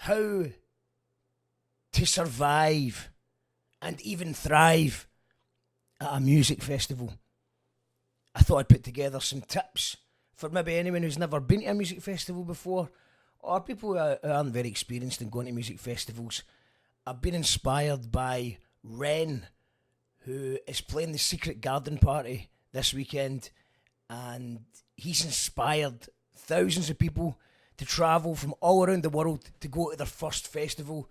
how to survive and even thrive at a music festival. I thought I'd put together some tips for maybe anyone who's never been to a music festival before, or people who aren't very experienced in going to music festivals. I've been inspired by Ren, who is playing the Secret Garden Party this weekend, and he's inspired thousands of people to travel from all around the world to go to their first festival.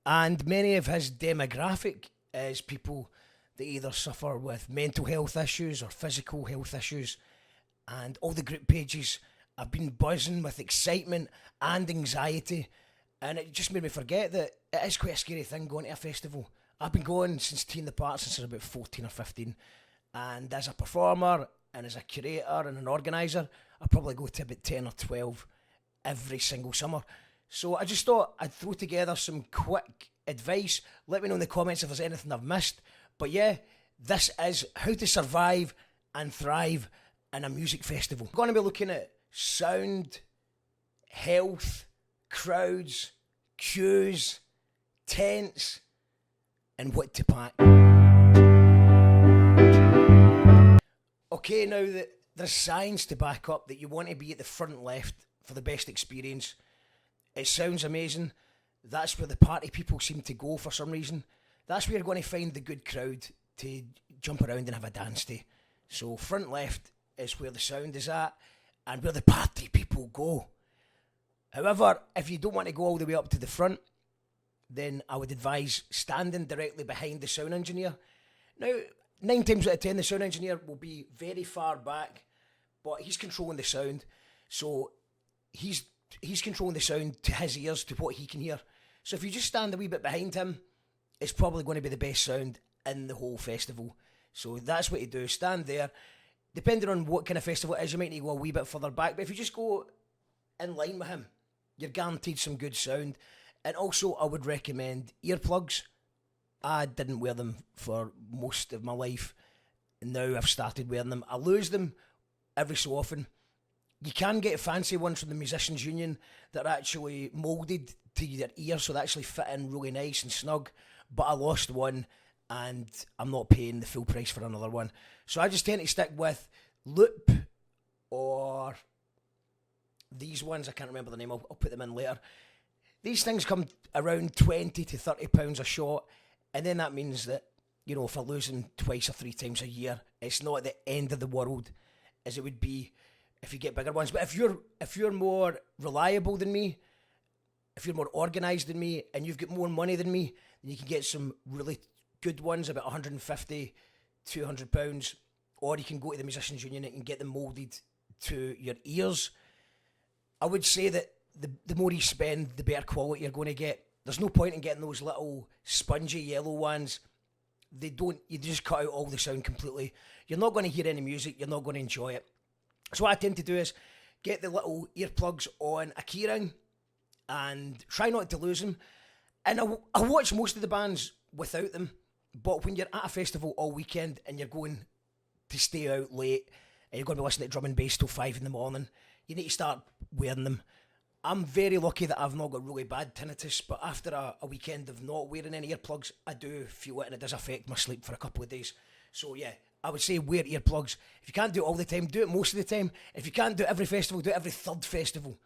And many of his demographic is people that either suffer with mental health issues or physical health issues. And all the group pages have been buzzing with excitement and anxiety. And it just made me forget that it is quite a scary thing going to a festival. I've been going since Teen the Part since I was about 14 or 15. And as a performer and as a curator and an organiser, I probably go to about 10 or 12 every single summer. So I just thought I'd throw together some quick advice. Let me know in the comments if there's anything I've missed. But yeah, this is how to survive and thrive in a music festival. I'm going to be looking at sound, health, crowds, queues, tents, and what to pack. Okay, now that there's science to back up that you want to be at the front left for the best experience. It sounds amazing. That's where the party people seem to go for some reason. That's where you're going to find the good crowd to jump around and have a dance to. So front left is where the sound is at and where the party people go. However, if you don't want to go all the way up to the front, then I would advise standing directly behind the sound engineer. Now, 9 times out of 10, the sound engineer will be very far back, but he's controlling the sound. So he's controlling the sound to his ears, to what he can hear. So if you just stand a wee bit behind him, it's probably going to be the best sound in the whole festival. So that's what you do, stand there. Depending on what kind of festival it is, you might need to go a wee bit further back, but if you just go in line with him, you're guaranteed some good sound. And also, I would recommend earplugs. I didn't wear them for most of my life. Now I've started wearing them. I lose them every so often. You can get fancy ones from the Musicians Union that are actually moulded to your ear, so they actually fit in really nice and snug. But I lost one, and I'm not paying the full price for another one. So I just tend to stick with loop or these ones. I can't remember the name. I'll put them in later. These things come around £20 to £30 a shot, and then that means that, you know, if I lose them twice or 3 times a year, it's not at the end of the world as it would be if you get bigger ones. But if you're more reliable than me, if you're more organised than me, and you've got more money than me, then you can get some really good ones, about £150, £200, or you can go to the Musicians Union and get them moulded to your ears. I would say that the more you spend, the better quality you're going to get. There's no point in getting those little spongy yellow ones. You just cut out all the sound completely. You're not going to hear any music, you're not going to enjoy it. So what I tend to do is get the little earplugs on a keyring and try not to lose them. And I watch most of the bands without them, but when you're at a festival all weekend and you're going to stay out late and you're going to be listening to drum and bass till 5 in the morning, you need to start wearing them. I'm very lucky that I've not got really bad tinnitus, but after a weekend of not wearing any earplugs, I do feel it, and it does affect my sleep for a couple of days. So yeah, I would say wear earplugs. If you can't do it all the time, do it most of the time. If you can't do it every festival, do it every third festival.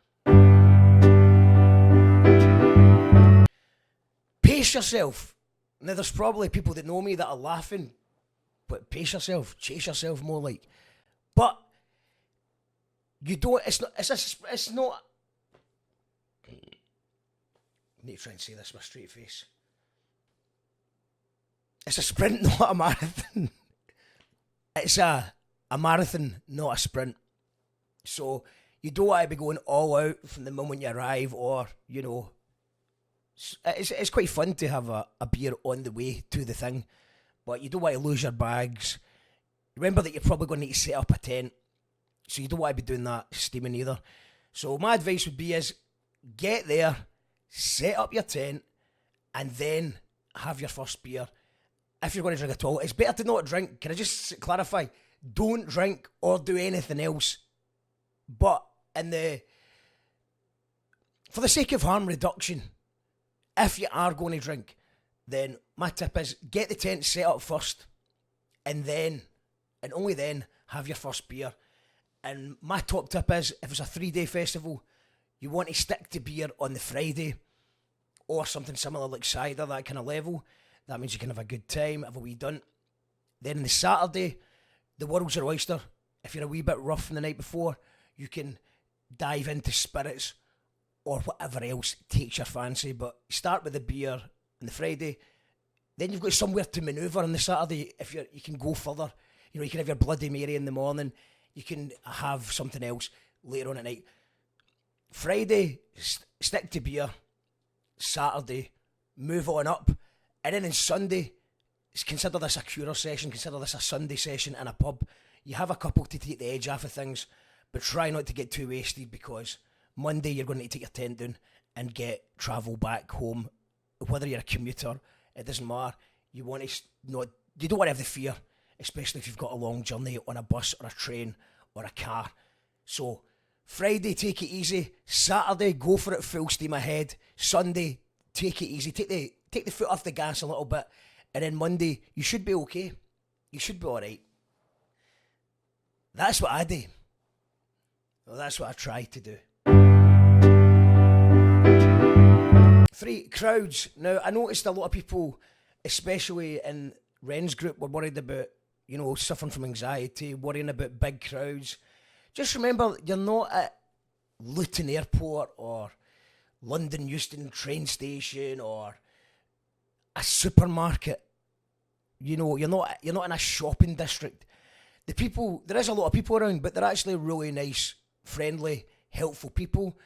Pace yourself. Now there's probably people that know me that are laughing, but pace yourself, chase yourself more like. But you don't, it's not, I need to try and say this with a straight face. It's a sprint, not a marathon. It's a marathon, not a sprint. So you don't want to be going all out from the moment you arrive, or, you know, it's quite fun to have a beer on the way to the thing, but you don't want to lose your bags. Remember that you're probably going to need to set up a tent, so you don't want to be doing that steaming either. So my advice would be is get there, set up your tent, and then have your first beer. If you're going to drink at all, it's better to not drink. Can I just clarify? Don't drink or do anything else. But For the sake of harm reduction, if you are going to drink, then my tip is get the tent set up first, and then, and only then, have your first beer. And my top tip is, if it's a 3-day festival, you want to stick to beer on the Friday, or something similar like cider, that kind of level. That means you can have a good time, have a wee dunt. Then on the Saturday, the world's your oyster. If you're a wee bit rough from the night before, you can dive into spirits or whatever else takes your fancy. But start with the beer on the Friday. Then you've got somewhere to manoeuvre on the Saturday. If you can go further, you can have your Bloody Mary in the morning. You can have something else later on at night. Friday, stick to beer. Saturday, move on up. And then on Sunday, consider this a curer session. Consider this a Sunday session in a pub. You have a couple to take the edge off of things, but try not to get too wasted, because Monday you're going to need to take your tent down and travel back home. Whether you're a commuter, it doesn't matter. You don't want to have the fear, especially if you've got a long journey on a bus or a train or a car. So Friday, take it easy. Saturday, go for it full steam ahead. Sunday, take it easy. Take the foot off the gas a little bit. And then Monday, you should be okay. You should be alright. That's what I do. Well, that's what I try to do. 3, crowds. Now, I noticed a lot of people, especially in Ren's group, were worried about, suffering from anxiety, worrying about big crowds. Just remember, you're not at Luton Airport or London Euston train station or a supermarket. You're not in a shopping district. There is a lot of people around, but they're actually really nice, friendly, helpful people.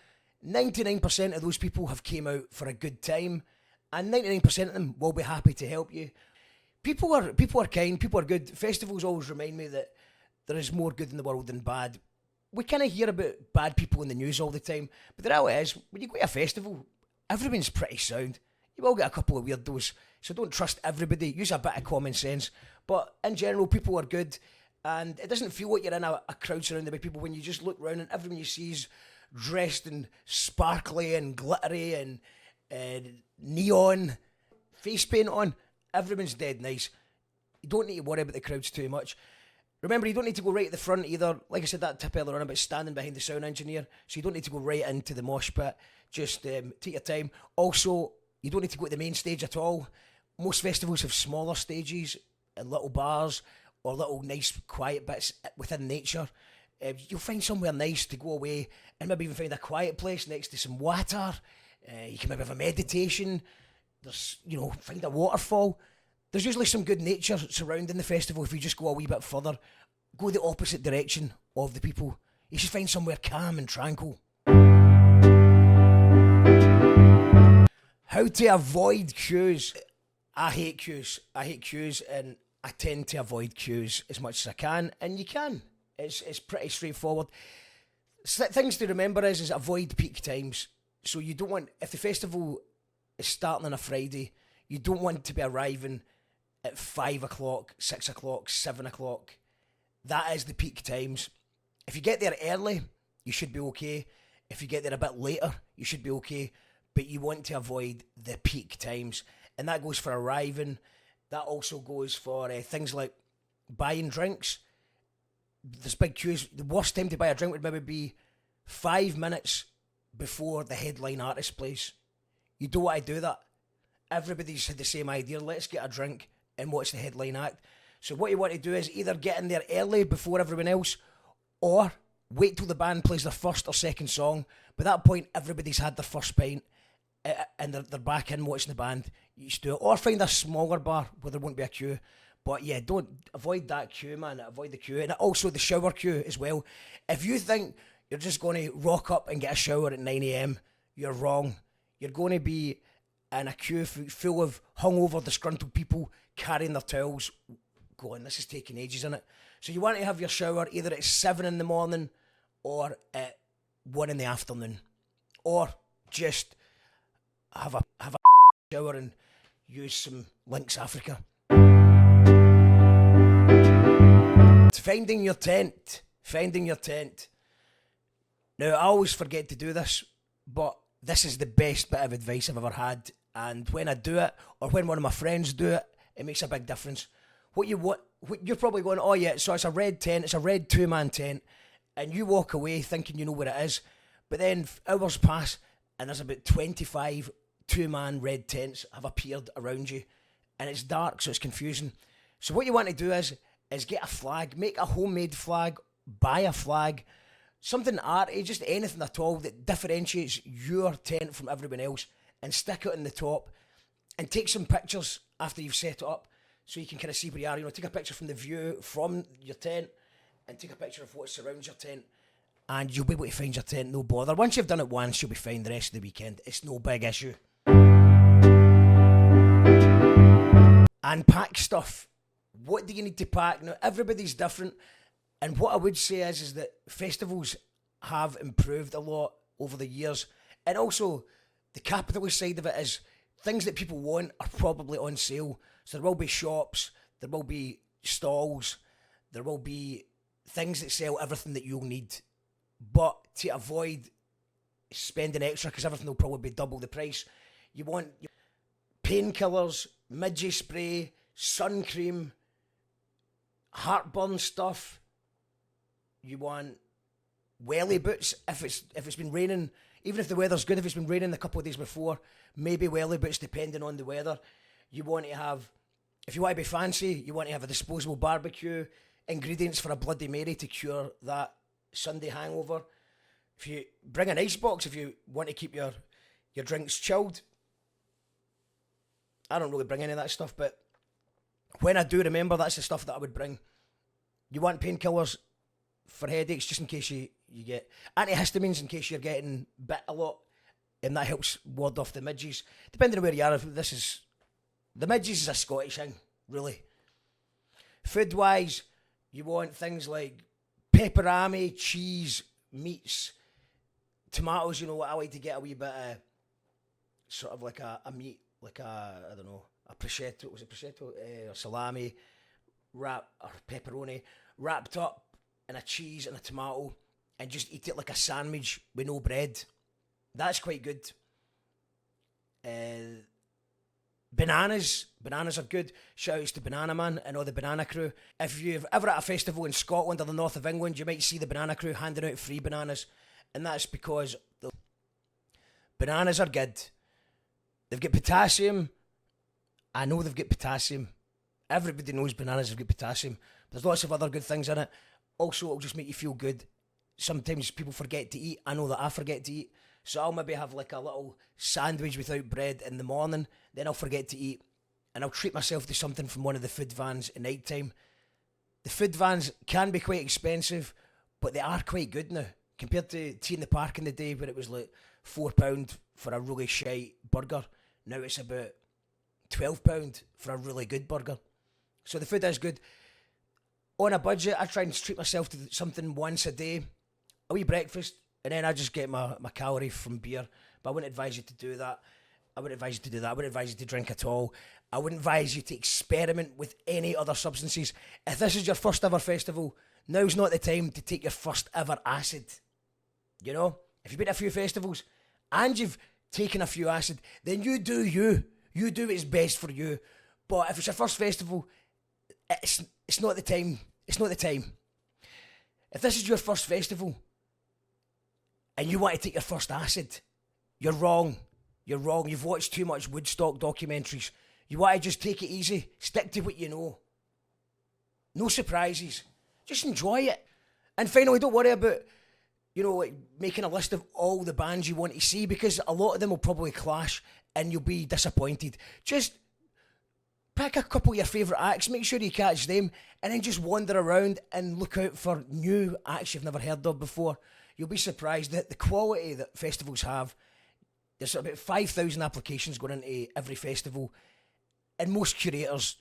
99% of those people have came out for a good time, and 99% of them will be happy to help you. People are kind, people are good. Festivals always remind me that there is more good in the world than bad. We kind of hear about bad people in the news all the time, but the reality is, when you go to a festival, everyone's pretty sound. You will get a couple of weirdos, so don't trust everybody. Use a bit of common sense. But in general, people are good. And it doesn't feel like you're in a crowd surrounded by people when you just look around and everyone you see is dressed in sparkly and glittery and neon, face paint on. Everyone's dead nice. You don't need to worry about the crowds too much. Remember, you don't need to go right at the front either. Like I said, that tip earlier on about standing behind the sound engineer. So you don't need to go right into the mosh pit. Just take your time. Also, you don't need to go to the main stage at all. Most festivals have smaller stages and little bars, or little nice quiet bits within nature. You'll find somewhere nice to go away and maybe even find a quiet place next to some water. You can maybe have a meditation. Find a waterfall. There's usually some good nature surrounding the festival. If you just go a wee bit further, go the opposite direction of the people. You should find somewhere calm and tranquil. How to avoid queues. I hate queues and I tend to avoid queues as much as I can, and you can. It's pretty straightforward. Things to remember is avoid peak times. So you don't want, if the festival is starting on a Friday, you don't want to be arriving at 5 o'clock, 6 o'clock, 7 o'clock. That is the peak times. If you get there early, you should be okay. If you get there a bit later, you should be okay. But you want to avoid the peak times. And that goes for arriving. That also goes for things like buying drinks. There's big queues. The worst time to buy a drink would maybe be 5 minutes before the headline artist plays. You don't want to do that. Everybody's had the same idea. Let's get a drink and watch the headline act. So what you want to do is either get in there early before everyone else, or wait till the band plays their first or second song. By that point, everybody's had their first pint and they're back in watching the band. You should do it. Or find a smaller bar where there won't be a queue. But yeah, don't avoid that queue, man. Avoid the queue. And also the shower queue as well. If you think you're just going to rock up and get a shower at 9 a.m, you're wrong. You're going to be in a queue full of hungover, disgruntled people carrying their towels going, this is taking ages, isn't it? So you want to have your shower either at 7 in the morning or at 1 in the afternoon. Or just have a shower and use some Lynx Africa. Finding your tent. Now, I always forget to do this, but this is the best bit of advice I've ever had. And when I do it, or when one of my friends do it, it makes a big difference. What you're probably going, oh yeah, so it's a red tent, it's a red 2-man tent, and you walk away thinking you know where it is, but then hours pass and there's about 25 2-man red tents have appeared around you, and it's dark, so it's confusing. So what you want to do is get a flag, make a homemade flag, buy a flag, something arty, just anything at all that differentiates your tent from everyone else, and stick it on the top, and take some pictures after you've set it up, so you can kind of see where you are. You know, take a picture from the view from your tent, and take a picture of what surrounds your tent, and you'll be able to find your tent, no bother. Once you've done it once, you'll be fine the rest of the weekend. It's no big issue. And pack stuff. What do you need to pack? Now, everybody's different, and what I would say is that festivals have improved a lot over the years, and also the capitalist side of it is things that people want are probably on sale. So there will be shops, there will be stalls, there will be things that sell everything that you'll need. But to avoid spending extra, because everything will probably be double the price, you want painkillers, midgie spray, sun cream, heartburn stuff. You want welly boots if it's been raining. Even if the weather's good, if it's been raining a couple of days before, maybe welly boots depending on the weather. You want to have, if you want to be fancy, you want to have a disposable barbecue, ingredients for a Bloody Mary to cure that Sunday hangover. If you bring an icebox, if you want to keep your drinks chilled. I don't really bring any of that stuff, but when I do remember, that's the stuff that I would bring. You want painkillers for headaches, just in case you get antihistamines in case you're getting bit a lot, and that helps ward off the midges. Depending on where you are, if the midges is a Scottish thing, really. Food wise, you want things like pepperami, cheese, meats, tomatoes. You know what, I like to get a wee bit of sort of like a meat, like I don't know, a prosciutto, was it prosciutto, or salami, or pepperoni, wrapped up in a cheese and a tomato, and just eat it like a sandwich with no bread. That's quite good. Bananas are good. Shout outs to Banana Man and all the Banana Crew. If you've ever at a festival in Scotland or the north of England, you might see the Banana Crew handing out free bananas, and that's because the bananas are good. They've got potassium. I know they've got potassium. Everybody knows bananas have got potassium. But there's lots of other good things in it. Also, it'll just make you feel good. Sometimes people forget to eat. I know that I forget to eat. So I'll maybe have like a little sandwich without bread in the morning. Then I'll forget to eat. And I'll treat myself to something from one of the food vans at night time. The food vans can be quite expensive, but they are quite good now. Compared to Tea in the Park in the day where it was like £4 for a really shite burger. Now it's about £12 for a really good burger. So the food is good. On a budget, I try and treat myself to something once a day. A wee breakfast, and then I just get my calorie from beer. But I wouldn't advise you to do that. I wouldn't advise you to do that. I wouldn't advise you to drink at all. I wouldn't advise you to experiment with any other substances. If this is your first ever festival, now's not the time to take your first ever acid. You know? If you've been to a few festivals and you've taken a few acid, then you do you. You do what's best for you. But if it's your first festival, it's not the time. It's not the time. If this is your first festival and you want to take your first acid, you're wrong. You're wrong. You've watched too much Woodstock documentaries. You want to just take it easy. Stick to what you know. No surprises. Just enjoy it. And finally, don't worry about, like making a list of all the bands you want to see, because a lot of them will probably clash and you'll be disappointed. Just pick a couple of your favourite acts, make sure you catch them, and then just wander around and look out for new acts you've never heard of before. You'll be surprised at the quality that festivals have. There's about 5,000 applications going into every festival, and most curators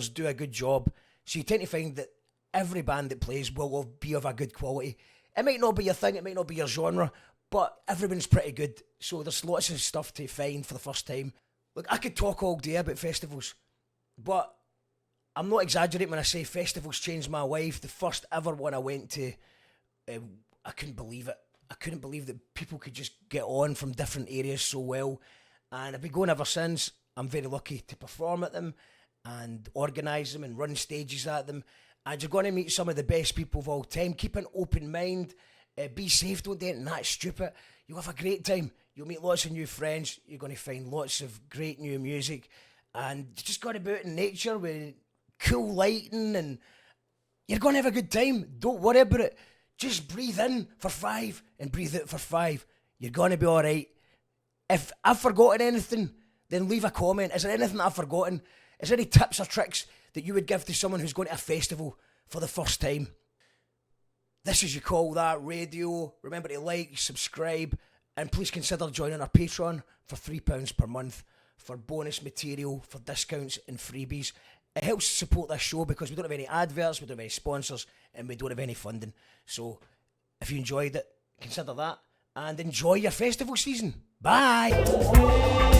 do a good job. So you tend to find that every band that plays will be of a good quality. It might not be your thing, it might not be your genre, but everyone's pretty good. So there's lots of stuff to find for the first time. Look, I could talk all day about festivals, but I'm not exaggerating when I say festivals changed my life. The first ever one I went to, I couldn't believe it. I couldn't believe that people could just get on from different areas so well. And I've been going ever since. I'm very lucky to perform at them and organise them and run stages at them. And you're going to meet some of the best people of all time. Keep an open mind. Be safe, don't do anything that's stupid. You'll have a great time. You'll meet lots of new friends. You're going to find lots of great new music. And you just got to be out in nature with cool lighting, and you're going to have a good time. Don't worry about it. Just breathe in for 5 and breathe out for 5. You're going to be alright. If I've forgotten anything, then leave a comment. Is there anything that I've forgotten? Is there any tips or tricks that you would give to someone who's going to a festival for the first time? This is You Call That Radio. Remember to like, subscribe, and please consider joining our Patreon for £3 per month for bonus material, for discounts and freebies. It helps support this show because we don't have any adverts, we don't have any sponsors, and we don't have any funding. So if you enjoyed it, consider that, and enjoy your festival season. Bye!